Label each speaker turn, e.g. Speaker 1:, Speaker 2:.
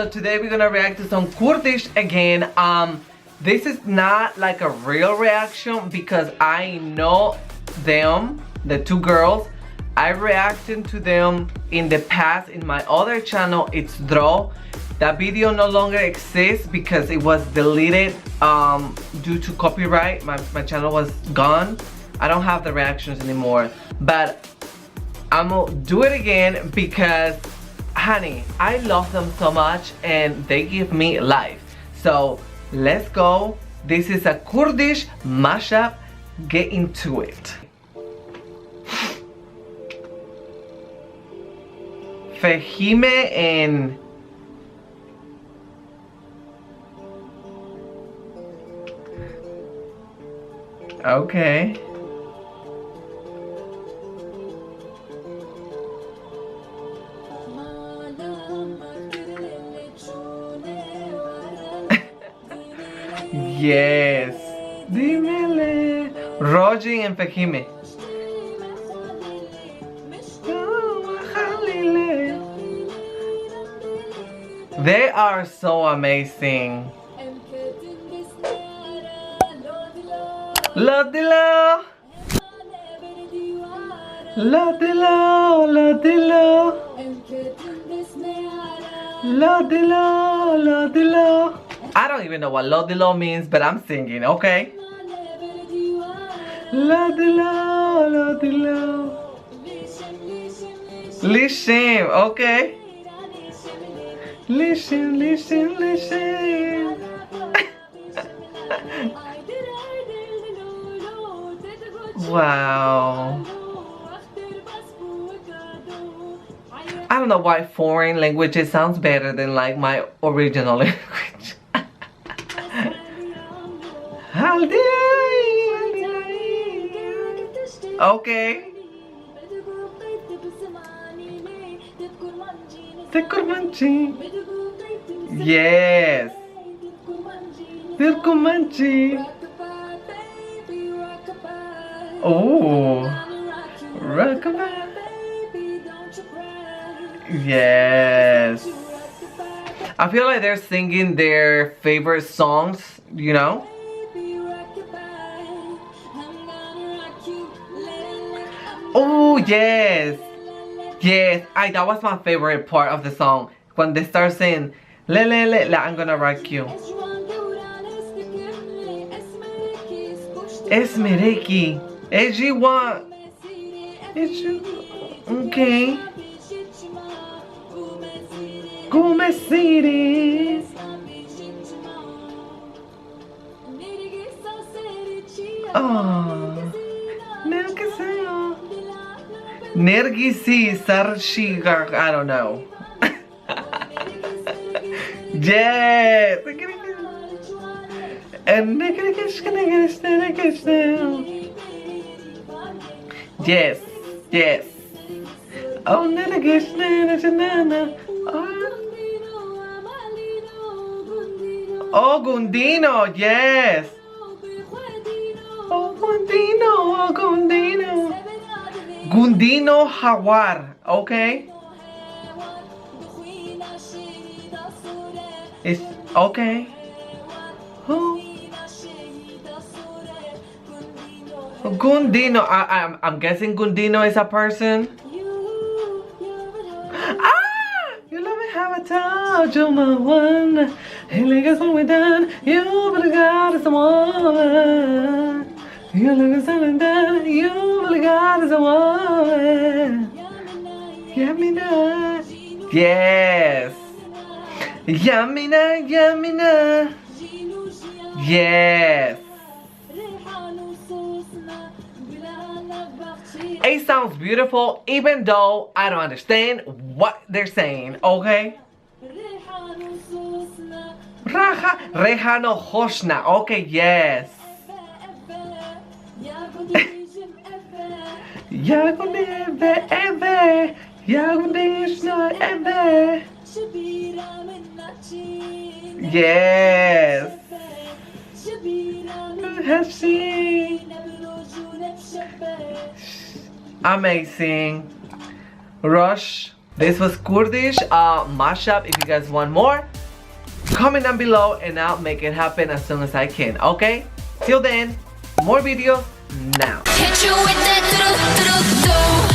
Speaker 1: so today we're gonna react to some Kurdish again. This is not like a real reaction because I know them, the two girls. I reacted to them in the past in my other channel. It's Draw. That video no longer exists because it was deleted due to copyright. My channel was gone. I don't have the reactions anymore, but I'm gonna do it again because, honey, I love them so much and they give me life. So let's go. This is a Kurdish mashup. Get into it. FEHİME and okay. Yes. Dímele. ROJBIN and FEHİME. They are so amazing. Lodilo. Lodilo. Lodilo. Lodilo. Lodilo. I don't even know what Lodilo means, but I'm singing, okay? Lodilo. Lodilo. Listen, okay? Listen, listen, listen. Wow. I don't know why foreign languages sounds better than like my original language. Okay. Yes. Oh. Rockabye. Yes. I feel like they're singing their favorite songs, you know? Oh, yes. Yes. That was my favorite part of the song. When they start saying, le, le, le, le, I'm gonna rock you. Esmereki. Ejiwa. Okay. Gumesiri. Oh. Nergisi Sarshiga. I don't know. Yes. And yes, yes. Oh, oh, Gundino, yes. Oh, Gundino, oh, Gundino. Gundino Hawar, okay. It's okay. Oh. Gundino, I'm guessing Gundino is a person. Ah! You let me have a touch, you're my one. Hey, look at what we done. You really got us a woman. You look at something done. You really got us a woman. Yamina. Yes. Yamina, Yamina. Yes. It sounds beautiful even though I don't understand what they're saying, okay? Raja, Rehano Hoshna, okay, yes. Yaguneve Eve, Yagundishna Eve. Yes. Amazing. Rush. This was Kurdish mashup. If you guys want more, comment down below and I'll make it happen as soon as I can, okay? Till then, more videos now.
Speaker 2: Hit you with that